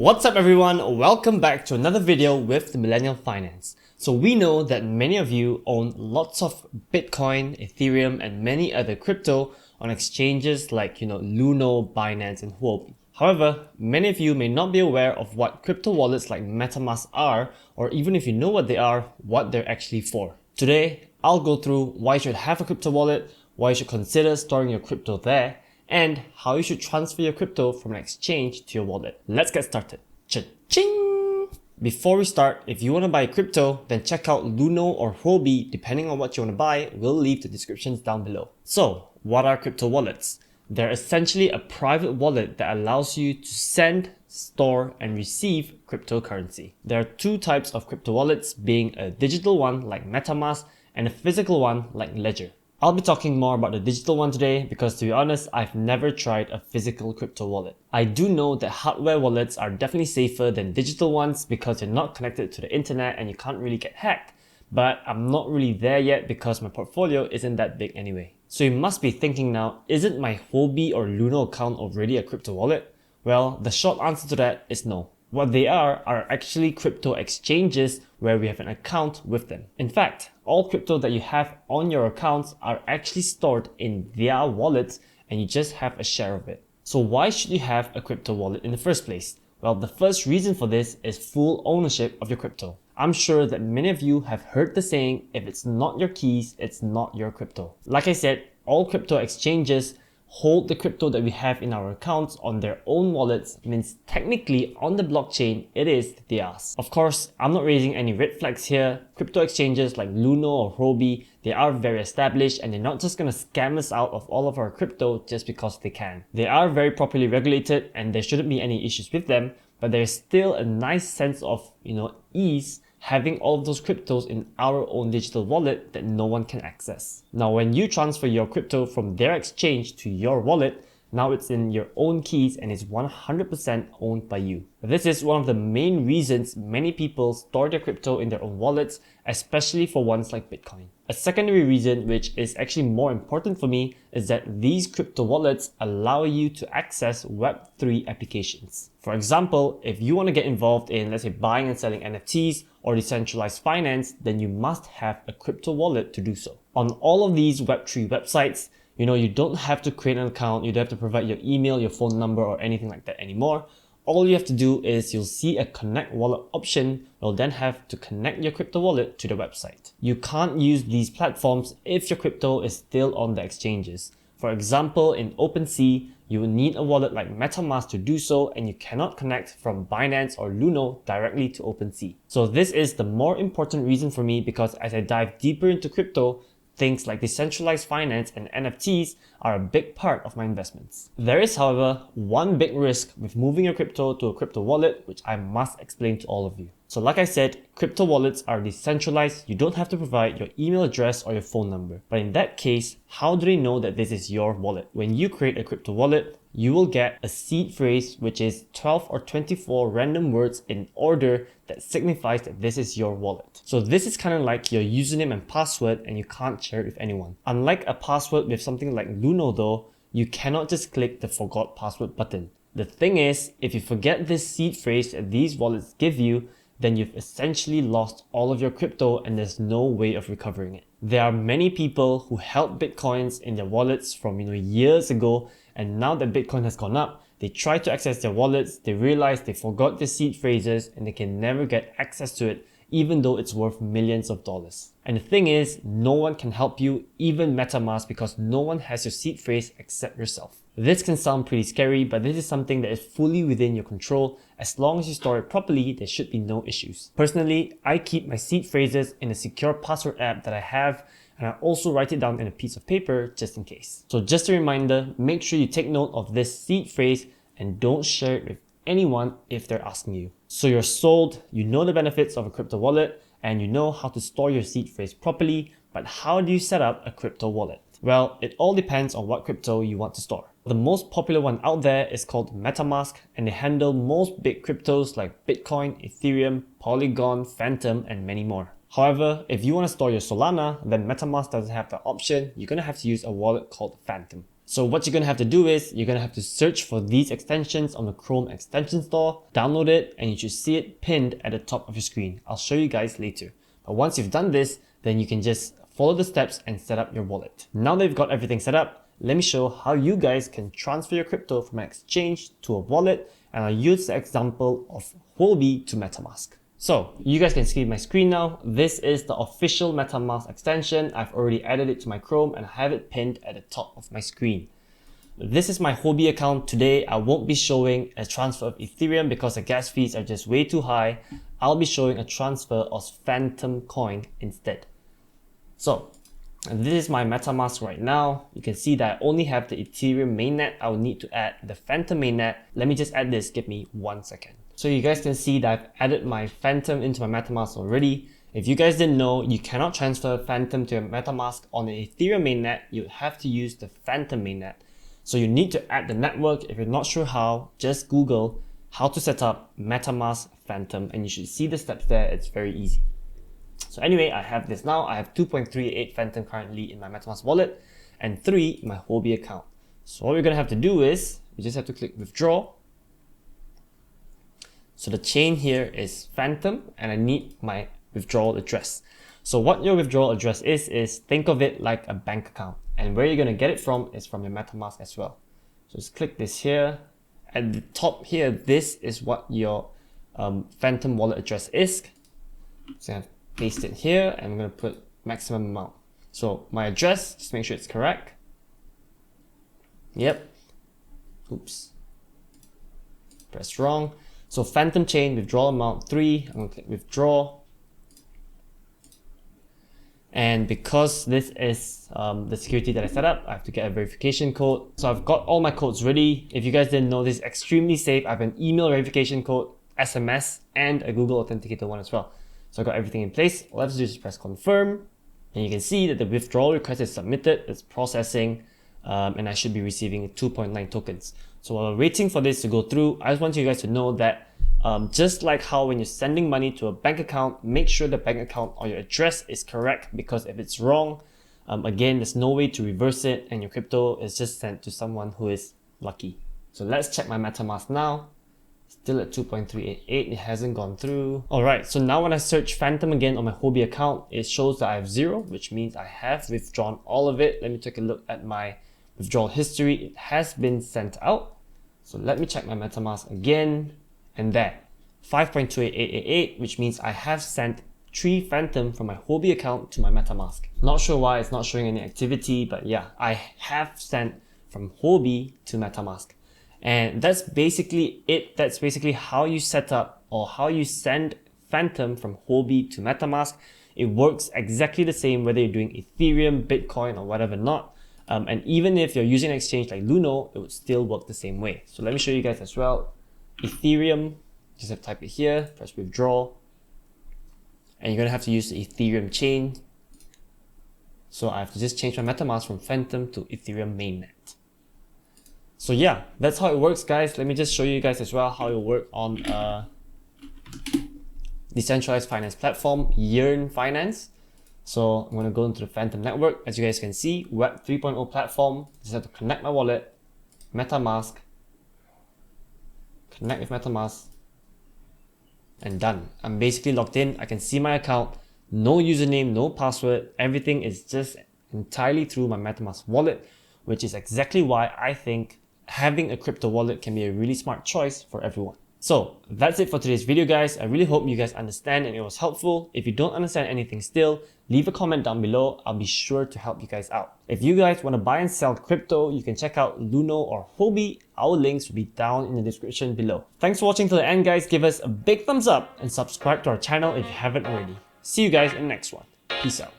What's up everyone, welcome back to another video with the Millennial Finance. So we know that many of you own lots of Bitcoin, Ethereum and many other crypto on exchanges like Luno, Binance and Huobi. However, many of you may not be aware of what crypto wallets like Metamask are, or even if you know what they are, what they're actually for. Today, I'll go through why you should have a crypto wallet, why you should consider storing your crypto there, and how you should transfer your crypto from an exchange to your wallet. Let's get started. Cha-ching! Before we start, if you want to buy crypto, then check out Luno or Huobi, depending on what you want to buy. We'll leave the descriptions down below. So, what are crypto wallets? They're essentially a private wallet that allows you to send, store, and receive cryptocurrency. There are two types of crypto wallets, being a digital one like Metamask and a physical one like Ledger. I'll be talking more about the digital one today because, to be honest, I've never tried a physical crypto wallet. I do know that hardware wallets are definitely safer than digital ones because you're not connected to the internet and you can't really get hacked. But I'm not really there yet because my portfolio isn't that big anyway. So you must be thinking now, isn't my Huobi or Luno account already a crypto wallet? Well, the short answer to that is no. What they are actually crypto exchanges where we have an account with them. In fact, all crypto that you have on your accounts are actually stored in their wallets and you just have a share of it. So why should you have a crypto wallet in the first place? Well, the first reason for this is full ownership of your crypto. I'm sure that many of you have heard the saying, if it's not your keys, it's not your crypto. Like I said, all crypto exchanges hold the crypto that we have in our accounts on their own wallets, means technically on the blockchain it is theirs. Of course, I'm not raising any red flags here. Crypto exchanges like Luno or Huobi, they are very established and they're not just going to scam us out of all of our crypto just because they can. They are very properly regulated and there shouldn't be any issues with them, but there's still a nice sense of ease having all of those cryptos in our own digital wallet that no one can access. Now, when you transfer your crypto from their exchange to your wallet, now it's in your own keys and is 100% owned by you. This is one of the main reasons many people store their crypto in their own wallets, especially for ones like Bitcoin. A secondary reason, which is actually more important for me, is that these crypto wallets allow you to access Web3 applications. For example, if you want to get involved in, let's say, buying and selling NFTs or decentralized finance, then you must have a crypto wallet to do so. On all of these Web3 websites, you don't have to create an account, you don't have to provide your email, your phone number or anything like that anymore. All you have to do is you'll see a connect wallet option. You'll then have to connect your crypto wallet to the website. You can't use these platforms if your crypto is still on the exchanges. For example, in OpenSea, you will need a wallet like Metamask to do so, and you cannot connect from Binance or Luno directly to OpenSea. So this is the more important reason for me, because as I dive deeper into crypto, things like decentralized finance and NFTs are a big part of my investments. There is, however, one big risk with moving your crypto to a crypto wallet, which I must explain to all of you. So like I said, crypto wallets are decentralized. You don't have to provide your email address or your phone number. But in that case, how do they know that this is your wallet? When you create a crypto wallet, you will get a seed phrase, which is 12 or 24 random words in order that signifies that this is your wallet. So this is kind of like your username and password, and you can't share it with anyone. Unlike a password with something like Luno though, you cannot just click the forgot password button. The thing is, if you forget this seed phrase that these wallets give you, then you've essentially lost all of your crypto and there's no way of recovering it. There are many people who held Bitcoins in their wallets from years ago, and now that Bitcoin has gone up, they try to access their wallets, they realize they forgot the seed phrases and they can never get access to it, even though it's worth millions of dollars. And the thing is, no one can help you, even Metamask, because no one has your seed phrase except yourself. This can sound pretty scary, but this is something that is fully within your control. As long as you store it properly, there should be no issues. Personally, I keep my seed phrases in a secure password app that I have, and I also write it down in a piece of paper just in case. So just a reminder, make sure you take note of this seed phrase and don't share it with anyone if they're asking you. So you're sold, you know the benefits of a crypto wallet, and you know how to store your seed phrase properly, but how do you set up a crypto wallet? Well, it all depends on what crypto you want to store. The most popular one out there is called Metamask, and they handle most big cryptos like Bitcoin, Ethereum, Polygon, Phantom, and many more. However, if you want to store your Solana, then Metamask doesn't have that option. You're going to have to use a wallet called Phantom. So what you're going to have to do is you're going to have to search for these extensions on the Chrome extension store, download it, and you should see it pinned at the top of your screen. I'll show you guys later. But once you've done this, then you can just follow the steps and set up your wallet. Now that you've got everything set up, let me show how you guys can transfer your crypto from an exchange to a wallet, and I'll use the example of Huobi to Metamask. So you guys can see my screen now. This is the official Metamask extension. I've already added it to my Chrome and I have it pinned at the top of my screen. This is my Huobi account. Today I won't be showing a transfer of Ethereum because the gas fees are just way too high. I'll be showing a transfer of Phantom coin instead. So this is my Metamask right now. You can see that I only have the Ethereum mainnet. I will need to add the Phantom mainnet. Let me just add this, give me 1 second. So you guys can see that I've added my Phantom into my Metamask already. If you guys didn't know, you cannot transfer Phantom to a Metamask on the Ethereum mainnet. You have to use the Phantom mainnet. So you need to add the network. If you're not sure how, just Google how to set up Metamask Phantom and you should see the steps there. It's very easy. So anyway, I have this now. I have 2.38 Phantom currently in my Metamask wallet and 3 in my Huobi account. So what we're going to have to do is we just have to click withdraw. So the chain here is Phantom and I need my withdrawal address. So what your withdrawal address is think of it like a bank account. And where you're going to get it from is from your Metamask as well. So just click this here. At the top here, this is what your Phantom wallet address is. So I'm going to paste it here and I'm going to put maximum amount. So my address, just make sure it's correct. Yep. Oops. Press wrong. So Phantom chain, withdrawal amount 3, I'm going to click withdraw. And because this is the security that I set up, I have to get a verification code. So I've got all my codes ready. If you guys didn't know, this is extremely safe. I have an email verification code, SMS, and a Google Authenticator one as well. So I got everything in place. All I have to do is press confirm. And you can see that the withdrawal request is submitted, it's processing, and I should be receiving 2.9 tokens. So while we're waiting for this to go through, I just want you guys to know that just like how when you're sending money to a bank account, make sure the bank account or your address is correct, because if it's wrong, again, there's no way to reverse it and your crypto is just sent to someone who is lucky. So let's check my Metamask now. Still at 2.388, it hasn't gone through. Alright, so now when I search Phantom again on my Huobi account, it shows that I have 0, which means I have withdrawn all of it. Let me take a look at my withdrawal history. It has been sent out. So let me check my Metamask again, and there, 5.28888, which means I have sent 3 Phantom from my Huobi account to my Metamask. Not sure why it's not showing any activity, but yeah, I have sent from Huobi to Metamask. And that's basically it. That's basically how you set up or how you send Phantom from Huobi to Metamask. It works exactly the same whether you're doing Ethereum, Bitcoin, or whatever not. And even if you're using an exchange like Luno, it would still work the same way. So let me show you guys as well. Ethereum, just have to type it here, press withdraw. And you're going to have to use the Ethereum chain. So I have to just change my Metamask from Phantom to Ethereum mainnet. So yeah, that's how it works, guys. Let me just show you guys as well how it will work on decentralized finance platform, Yearn Finance. So I'm going to go into the Phantom network. As you guys can see, Web 3.0 platform. Just have to connect my wallet, Metamask, connect with Metamask, and done. I'm basically logged in. I can see my account, no username, no password. Everything is just entirely through my Metamask wallet, which is exactly why I think having a crypto wallet can be a really smart choice for everyone. So that's it for today's video, guys. I really hope you guys understand and it was helpful. If you don't understand anything still, leave a comment down below. I'll be sure to help you guys out. If you guys want to buy and sell crypto, you can check out Luno or Huobi. Our links will be down in the description below. Thanks for watching till the end, guys. Give us a big thumbs up and subscribe to our channel if you haven't already. See you guys in the next one. Peace out.